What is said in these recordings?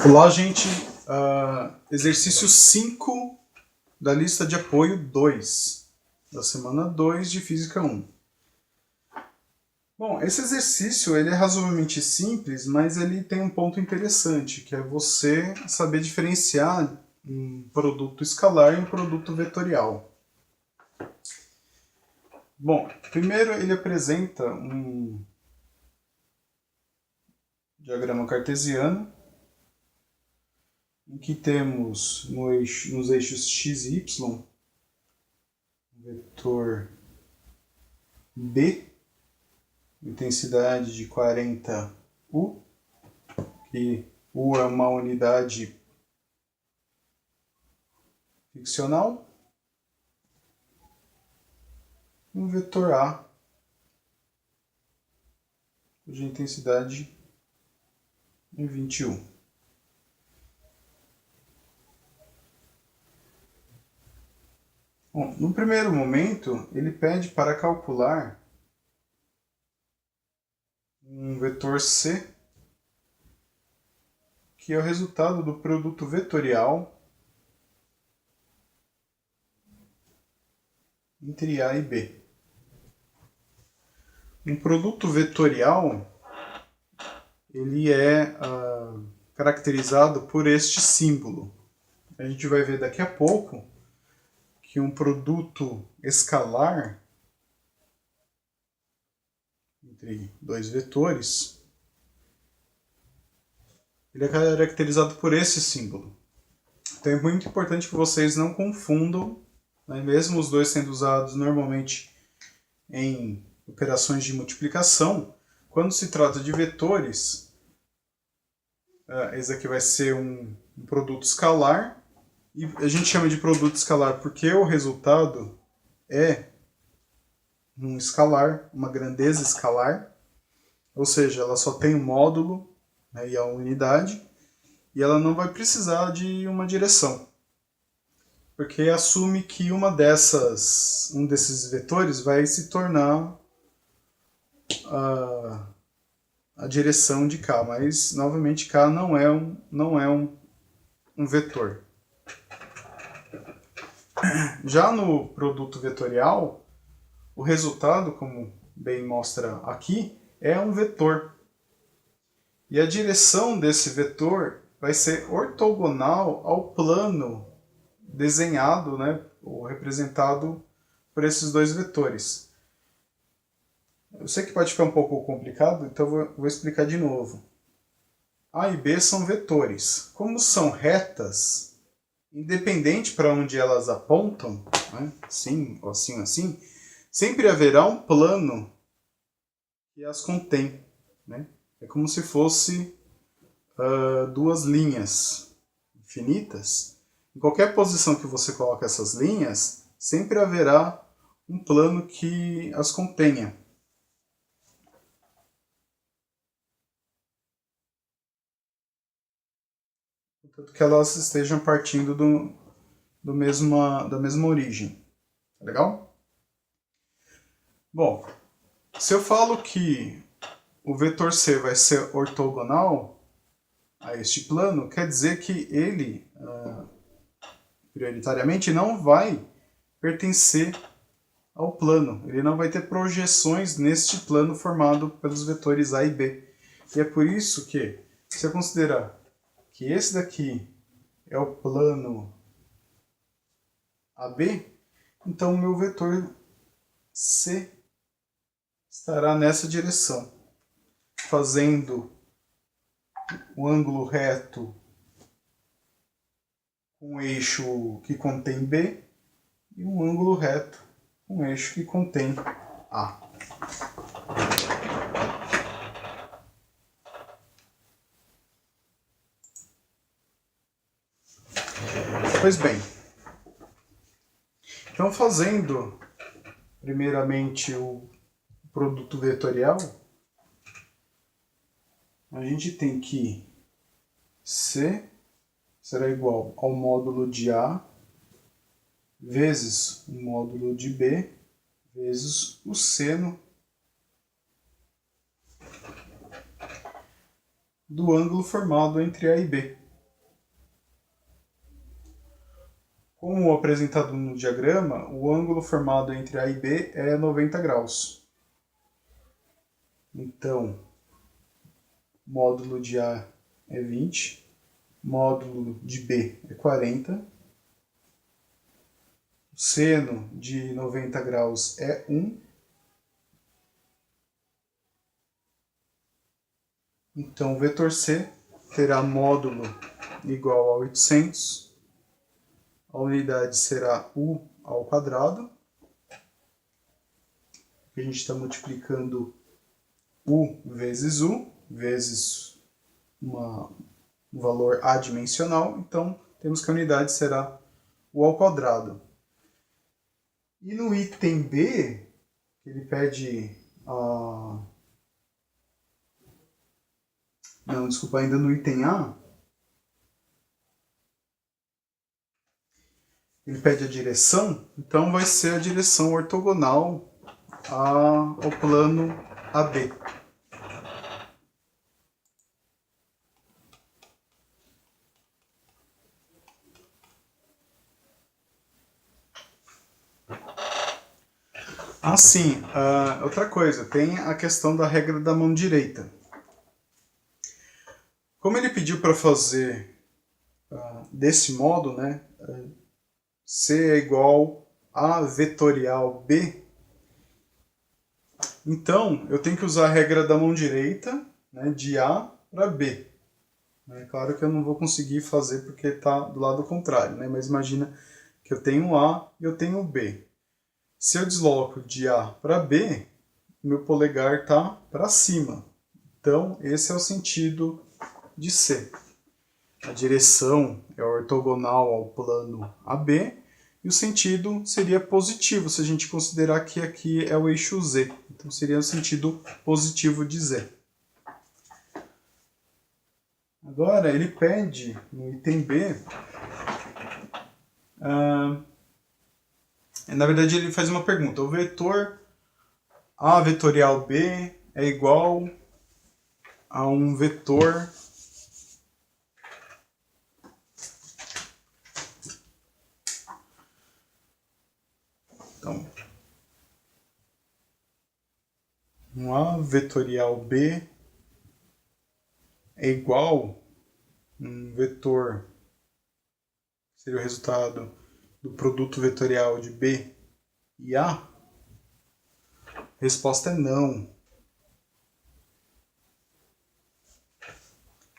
Olá, gente. Exercício 5 da lista de apoio 2, da semana 2 de Física 1. Bom, esse exercício ele é razoavelmente simples, mas ele tem um ponto interessante, que é você saber diferenciar um produto escalar e um produto vetorial. Bom, primeiro ele apresenta um diagrama cartesiano, em que temos nos eixos x e y um vetor B, intensidade de 40U, que U é uma unidade ficcional, e um vetor A, cuja intensidade é 20U. Bom, no primeiro momento, ele pede para calcular um vetor C, que é o resultado do produto vetorial entre A e B. Um produto vetorial ele é caracterizado por este símbolo. A gente vai ver daqui a pouco que um produto escalar entre dois vetores ele é caracterizado por esse símbolo. Então é muito importante que vocês não confundam, né, mesmo os dois sendo usados normalmente em operações de multiplicação, quando se trata de vetores, esse aqui vai ser um produto escalar, e a gente chama de produto escalar porque o resultado é um escalar, uma grandeza escalar, ou seja, ela só tem um módulo, né, e a unidade, e ela não vai precisar de uma direção, porque assume que um desses vetores vai se tornar a direção de K, mas novamente K não é um vetor. Já no produto vetorial, o resultado, como bem mostra aqui, é um vetor. E a direção desse vetor vai ser ortogonal ao plano desenhado, né, ou representado por esses dois vetores. Eu sei que pode ficar um pouco complicado, então vou explicar de novo. A e B são vetores. Como são retas, independente para onde elas apontam, né, assim, ou assim, assim, sempre haverá um plano que as contém, né? É como se fosse duas linhas infinitas. Em qualquer posição que você coloque essas linhas, sempre haverá um plano que as contenha. Portanto, que elas estejam partindo da mesma origem. Tá legal? Bom, se eu falo que o vetor C vai ser ortogonal a este plano, quer dizer que ele, prioritariamente, não vai pertencer ao plano. Ele não vai ter projeções neste plano formado pelos vetores A e B. E é por isso que, se eu considerar que esse daqui é o plano AB, então o meu vetor C estará nessa direção, fazendo o ângulo reto com um eixo que contém B e um ângulo reto com um eixo que contém A. Pois bem, então fazendo primeiramente o produto vetorial, a gente tem que C será igual ao módulo de A vezes o módulo de B vezes o seno do ângulo formado entre A e B. Como apresentado no diagrama, o ângulo formado entre A e B é 90 graus. Então, módulo de A é 20, módulo de B é 40, o seno de 90 graus é 1, então o vetor C terá módulo igual a 800, a unidade será U ao quadrado, a gente está multiplicando U vezes U, vezes um valor adimensional, então temos que a unidade será U ao quadrado. E no item B, ele pede a... Não, desculpa, ainda no item A, ele pede a direção, então vai ser a direção ortogonal ao plano AB. Assim, outra coisa, tem a questão da regra da mão direita. Como ele pediu para fazer desse modo, né, C é igual a vetorial B, então eu tenho que usar a regra da mão direita, né, de A para B. É claro que eu não vou conseguir fazer porque está do lado contrário, né, mas imagina que eu tenho A e eu tenho B. Se eu desloco de A para B, meu polegar está para cima. Então, esse é o sentido de C. A direção é ortogonal ao plano AB e o sentido seria positivo, se a gente considerar que aqui é o eixo Z. Então, seria o sentido positivo de Z. Agora, ele pede, no item B, na verdade, ele faz uma pergunta. O vetor A vetorial B é igual a um vetor então, um A vetorial B é igual a um vetor, seria o resultado do produto vetorial de B e A? A resposta é não.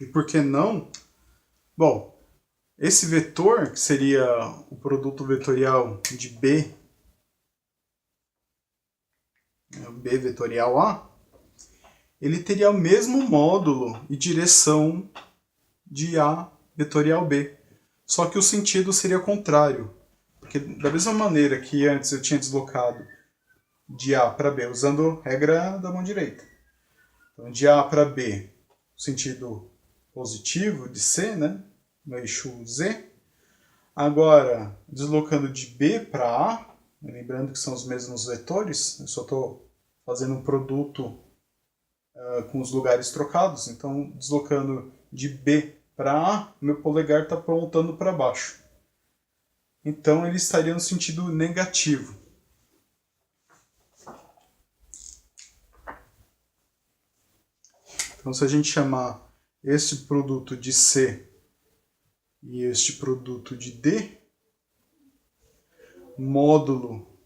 E por que não? Bom, esse vetor, que seria o produto vetorial de B, B vetorial A, ele teria o mesmo módulo e direção de A vetorial B, só que o sentido seria contrário. Porque da mesma maneira que antes eu tinha deslocado de A para B, usando a regra da mão direita. Então, de A para B, sentido positivo de C, né, no eixo Z. Agora, deslocando de B para A, lembrando que são os mesmos vetores, eu só estou fazendo um produto com os lugares trocados, então deslocando de B para A, meu polegar está apontando para baixo. Então ele estaria no sentido negativo. Então se a gente chamar este produto de C e este produto de D, módulo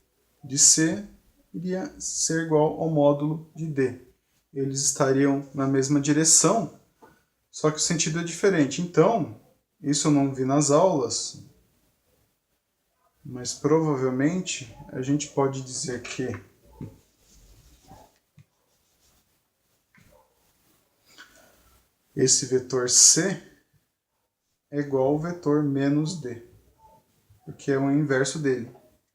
de C iria ser igual ao módulo de D. Eles estariam na mesma direção, só que o sentido é diferente. Então, isso eu não vi nas aulas, mas provavelmente a gente pode dizer que esse vetor C é igual ao vetor menos D, porque é o inverso dele.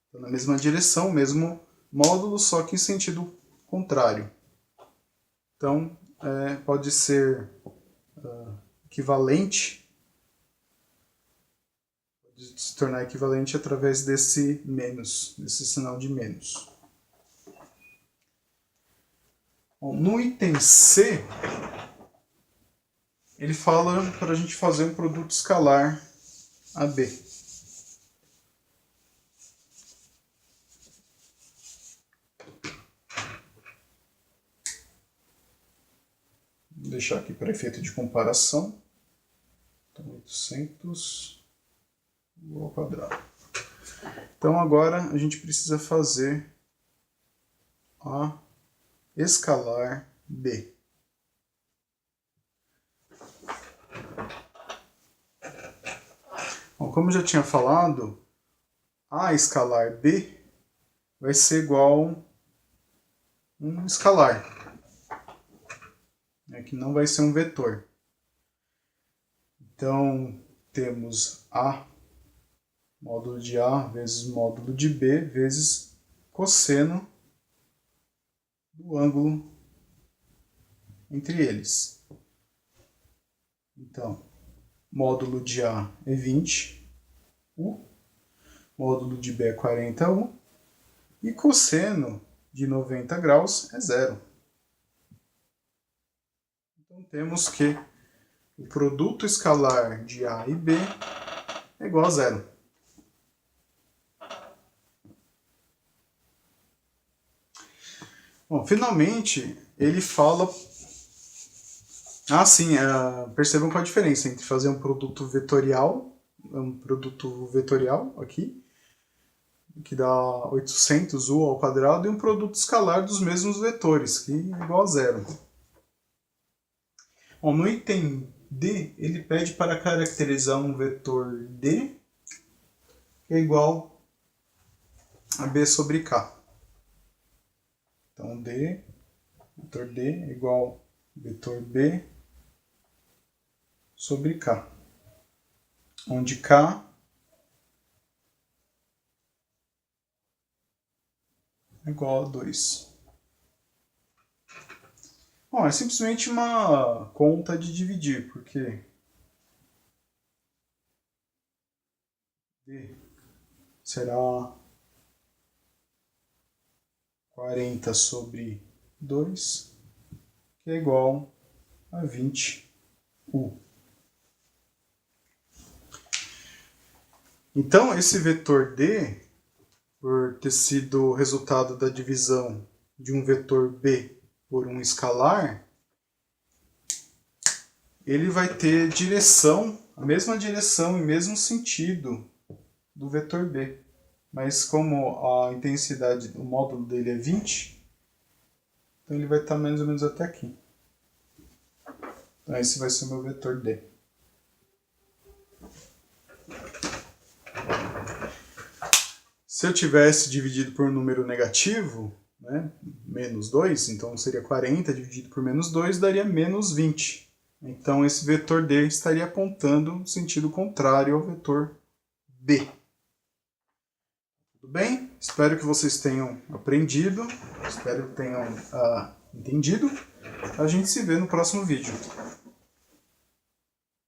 Então, na mesma direção, mesmo módulo, só que em sentido contrário. Então, pode ser equivalente, pode se tornar equivalente através desse menos, desse sinal de menos. Bom, no item C, ele fala para a gente fazer um produto escalar AB. deixar aqui para efeito de comparação. Então, 800 U ao quadrado. Então, agora a gente precisa fazer a escalar B. Bom, como eu já tinha falado, a escalar B vai ser igual a um escalar, que não vai ser um vetor. Então, temos A módulo de A vezes módulo de B vezes cosseno do ângulo entre eles. Então, módulo de A é 20U, módulo de B é 40U, e cosseno de 90 graus é 0. Então, temos que o produto escalar de A e B é igual a 0. Bom, finalmente, ele fala... sim, percebam qual a diferença entre fazer um produto vetorial aqui, que dá 800U ao quadrado, e um produto escalar dos mesmos vetores, que é igual a 0. Bom, no item D, ele pede para caracterizar um vetor D, que é igual a B sobre K. Então, vetor D é igual a vetor B sobre K, onde K é igual a 2. Bom, é simplesmente uma conta de dividir, porque D será 40 sobre 2, que é igual a 20U. Então, esse vetor D, por ter sido resultado da divisão de um vetor B por um escalar, ele vai ter a mesma direção e mesmo sentido do vetor B. Mas como a intensidade, o módulo dele é 20, então ele vai estar mais ou menos até aqui. Então esse vai ser o meu vetor D. Se eu tivesse dividido por um número negativo, menos 2, então seria 40 dividido por menos 2, daria menos 20. Então esse vetor D estaria apontando no sentido contrário ao vetor B. Tudo bem? Espero que vocês tenham aprendido, espero que tenham entendido. A gente se vê no próximo vídeo.